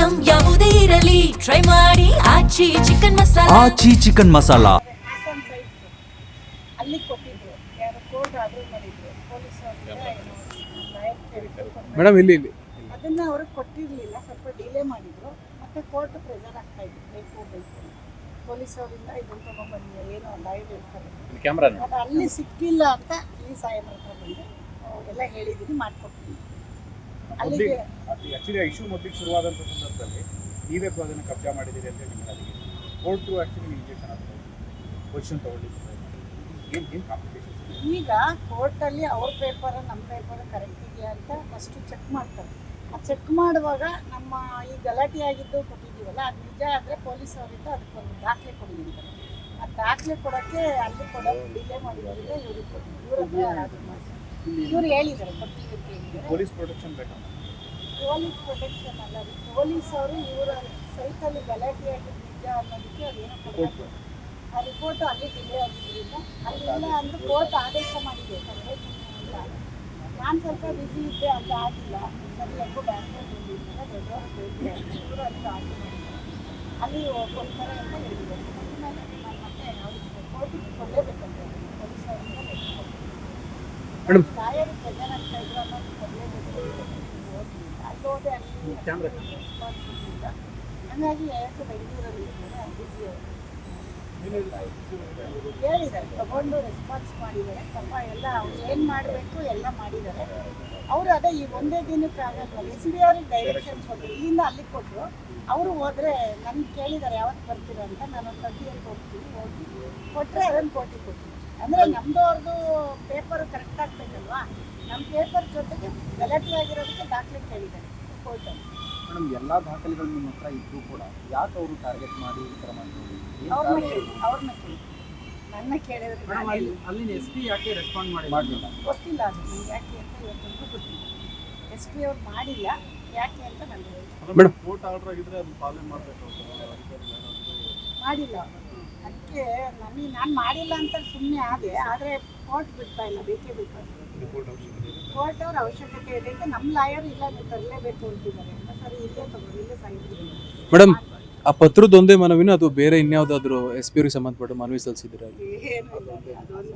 Item ಯಾವುದೇ ಇರಲಿ try ಮಾಡಿ ಆಚಿ ಚಿಕನ್ ಮಸಾಲಾ. ಆಚಿ ಚಿಕನ್ ಮಸಾಲಾ ಅಲ್ಲಿ ಕೊಟ್ಟಿದ್ರು, ಯಾರು ಕೋರ್ಟ್ ಆರ್ಡರ್ ಮಾಡಿದ್ರು ಪೊಲೀಸ್ ಮೇಡಮ್ ಇಲ್ಲಿ ಅದನ್ನ ಅವ್ರಿಗೆ ಕೊಟ್ಟಿರಲಿಲ್ಲ, ಸ್ವಲ್ಪ ಡಿಲೇ ಮಾಡಿದ್ರು. ಮತ್ತೆ ಕೋರ್ಟ್ ಪ್ರೆಷರ್ ಆಗ್ತಾ ಇದ್ರು, ಬೇಕು ಪೊಲೀಸ್ ಅವರಿಂದ ಇದನ್ನು ತಗೊಂಡ್ಬಂದಿದೆ, ಏನೋ ಲೈವ್ ಇರ್ತಾರೆ ಅದು ಅಲ್ಲಿ ಸಿಕ್ಕಿಲ್ಲ ಅಂತ ಈ ಸಾಹೇಬ್ರ ಹತ್ರ ಬಂದು ಎಲ್ಲ ಹೇಳಿದ್ದೀನಿ, ಮಾಡ್ಕೊಡ್ತೀನಿ. ಅಲ್ಲಿಗೆ ಆಕ್ಚುಲಿ ಇಶ್ಯೂ ಮೊದಲಿಗೆ ಶುರುವಾದಂಥ ಸಂದರ್ಭದಲ್ಲಿ ನೀವೇ ಅದನ್ನು ಕಬ್ಜಾ ಮಾಡಿದ್ದೀರಿ ಅಂತ ನಿಮಗೆ ಅದಕ್ಕೆ ಕೋರ್ಟು ಆ್ಯಕ್ಚುಲಿ ಇಂಜೆಕ್ಷನ್ ಆಗ್ತದೆ ಪೊಸಿಷನ್ ತೊಗೊಳ್ಳಿಕ್ಕೆ ಏನು ಕಾಂಪ್ಲಿಕೇಶನ್ಸ್ ಈಗ ಕೋರ್ಟಲ್ಲಿ ಅವ್ರ ಪೇಪರ್ ನಮ್ಮ ಪೇಪರ್ ಕರೆಕ್ಟ್ ಇದೆಯಾ ಅಂತ ಫಸ್ಟು ಚೆಕ್ ಮಾಡ್ತಾರೆ. ಆ ಚೆಕ್ ಮಾಡುವಾಗ ನಮ್ಮ ಈ ಗಲಾಟೆ ಆಗಿದ್ದು ಕೊಟ್ಟಿದ್ದೀವಲ್ಲ, ಅದು ನಿಜ ಆದರೆ ಪೊಲೀಸ್ ಅವರಿಂದ ಅದಕ್ಕೊಂದು ದಾಖಲೆ ಕೊಡಿ ಅಂತಾರೆ. ಆ ದಾಖಲೆ ಕೊಡೋಕ್ಕೆ ಅಲ್ಲಿ ಕೊಡೋದು ಡಿಲೇ ಮಾಡಿರೋರಿಗೆ ಇವ್ರಿಗೆ ಕೊಟ್ಟಿದ್ದು, ಇವ್ರ ಹತ್ರ ಆರ್ಡರ್ ಮಾಡಿಸಿ ಇವ್ರು ಹೇಳಿದ್ದಾರೆ ಕೊಡ್ತೀವಿ ಅಂತ ಹೇಳಿದ್ದಾರೆ. ಪೊಲೀಸ್ ಪ್ರೊಟೆಕ್ಷನ್ ಬೇಕಾ? ಪೊಲೀಸ್ ಪ್ರೊಟೆಕ್ಷನ್ ಅಲ್ಲ ರೀ, ಪೊಲೀಸ್ ಅವರು ಇವರ ಸೈಟಲ್ಲಿ ಗಲಾಟೆ ಆಗಿದ್ದು ನಿಜ ಅನ್ನೋದಕ್ಕೆ ಅದೇನೋ ಕೊಡಬೇಕು. ಆ ರಿಪೋರ್ಟು ಅಲ್ಲಿ ಡಿಲೇ ಆಗಿದ್ದರಿಂದ ಅಲ್ಲಿಲ್ಲ ಅಂದ್ರೆ ಕೋರ್ಟ್ ಆದೇಶ ಮಾಡಿದೆ ನಾನು ಸ್ವಲ್ಪ ಬಿಸಿ ಇದ್ದೆ, ಅದು ಆಗಿಲ್ಲ. ಸರಿ ಯಾಕೋ ಬ್ಯಾಂಗ್ಳೂರ್ ಬಂದಿದ್ದಾಗ ದೊಡ್ಡವರು ಇವರು ಅಲ್ಲಿ ಆರ್ಡರ್ ಮಾಡಿದ್ದಾರೆ, ಅಲ್ಲಿ ಕೊಡ್ತಾರೆ ಅಂತ ಹೇಳಿದ್ದಾರೆ. ನಾನು ಮತ್ತೆ ಅವ್ರಿಗೆ ಕೋರ್ಟಿಗೆ ಕೊಡಲೇಬೇಕಂತ ಪೊಲೀಸ್ ಅವರಿಂದ ಲಾಯರ್ ಪ್ರೆಸರ್ ಆಗ್ತಾ ಇದ್ರು ಅನ್ನೋದು ಕೊಡಲೇಬೇಕು. ಅಲ್ಲಿ ಹೋದೆ, ಅಲ್ಲಿ ರೆಸ್ಪಾನ್ಸ್ ಇಲ್ಲ. ಹಾಗಾಗಿ ಯಾಕೆ ಬೆಂಗಳೂರಲ್ಲಿ ಇದ್ದಾರೆ, ಬಿಸಿ ಅವರು ಹೇಳಿದ್ದಾರೆ, ತಗೊಂಡು ರೆಸ್ಪಾನ್ಸ್ ಮಾಡಿದ್ದಾರೆ. ಪಾಪ ಎಲ್ಲ ಅವ್ರು ಏನು ಮಾಡಬೇಕು ಎಲ್ಲ ಮಾಡಿದ್ದಾರೆ. ಅವರು ಅದೇ ಈ ಒಂದೇ ದಿನಕ್ಕೆ ಆಗಲ್ಲ, ಎಸ್ ಬಿ ಅವ್ರಿಗೆ ಡೈರೆಕ್ಷನ್ಸ್ ಕೊಟ್ಟರು, ಇಲ್ಲಿಂದ ಅಲ್ಲಿಗೆ ಕೊಟ್ಟರು. ಅವರು ಹೋದರೆ ನನಗೆ ಕೇಳಿದ್ದಾರೆ ಯಾವತ್ತು ಬರ್ತೀರ ಅಂತ. ನಾನು 30ಕ್ಕೆ ಹೋಗ್ತೀನಿ, ಹೋಗಿ ಕೊಟ್ಟರೆ ಅದನ್ನು ಕೋರ್ಟಿಗೆ ಕೊಡ್ತೀನಿ. ಅಂದರೆ ನಮ್ಮದು ಅವ್ರದ್ದು ಪೇಪರ್ ಕರೆಕ್ಟ್ ಆಗಬೇಕಲ್ವಾ, ನಮ್ಮ ಪೇಪರ್ ಜೊತೆಗೆ ಗಲಾಟೆ ಆಗಿರೋದಕ್ಕೆ ದಾಖಲೆ ಕೇಳಿದ್ದಾರೆ ಕೋರ್ಟಲ್ಲಿ. ಮೇಡಮ್ ಎಲ್ಲ ದಾಖಲೆಗಳು ನಿಮ್ಮ ಹತ್ರ ಇದ್ದರೂ ಕೂಡ ಯಾಕೆ ಅವರು ಟಾರ್ಗೆಟ್ ಮಾಡಿ ಈ ಥರ ಮಾಡ್ತಾರೆ? ಅವ್ರನ್ನ ಕೇಳಿ ನನ್ನ ಕೇಳಿದ್ರೆ ಅಲ್ಲಿನ ಎಸ್ ಪಿ ಯಾಕೆ ರೆಸ್ಪಾಂಡ್ ಮಾಡಲಿಲ್ಲ ಗೊತ್ತಿಲ್ಲ. ಅದು ನನಗೆ ಯಾಕೆ ಅಂತ ಇವತ್ತಂತೂ ಗೊತ್ತಿಲ್ಲ. ಎಸ್ ಪಿ ಅವ್ರು ಮಾಡಿಲ್ಲ, ಯಾಕೆ ಅಂತ ನನಗೆ ಮೇಡಮ್ ಕೋರ್ಟ್ ಆರ್ಡರ್ ಆಗಿದ್ರೆ ಅದು ಪಾಲನೆ ಮಾಡಬೇಕು ಮಾಡಿಲ್ಲ. ಅದಕ್ಕೆ ನಾನು ಮಾಡಿಲ್ಲ ಅಂತ ಸುಮ್ಮನೆ ಆದೆ, ಆದರೆ ಕೋರ್ಟ್ ಬಿಡ್ತಾ ಇಲ್ಲ, ಬೇಕೇ ಬೇಕು. ಕೋರ್ಟ್ ಅವ್ರ ಅವಶ್ಯಕತೆ ಇದೆ ಅಂತ ನಮ್ಮ ಲಾಯರ್ ಇಲ್ಲ, ನೀವು ತರಲೇಬೇಕು ಅಂತಿದ್ದಾರೆ ಅಂತ. ಸರಿ, ಇಲ್ಲೇ ತಗೊಳ್ಳಿ, ಇಲ್ಲೇ ಸಾಯಿಸ್ಬಿಡಿ ಮೇಡಮ್. ಆ ಪತ್ರದೊಂದೇ ಮನವಿನ ಅದು ಬೇರೆ ಇನ್ಯಾವುದಾದ್ರೂ ಎಸ್ ಪಿ ಅವ್ರಿಗೆ ಸಂಬಂಧಪಟ್ಟ ಮನವಿ ಸಲ್ಲಿಸಿದ್ದೀರಾ? ಏನೂ ಇಲ್ಲ, ಅದೊಂದೇ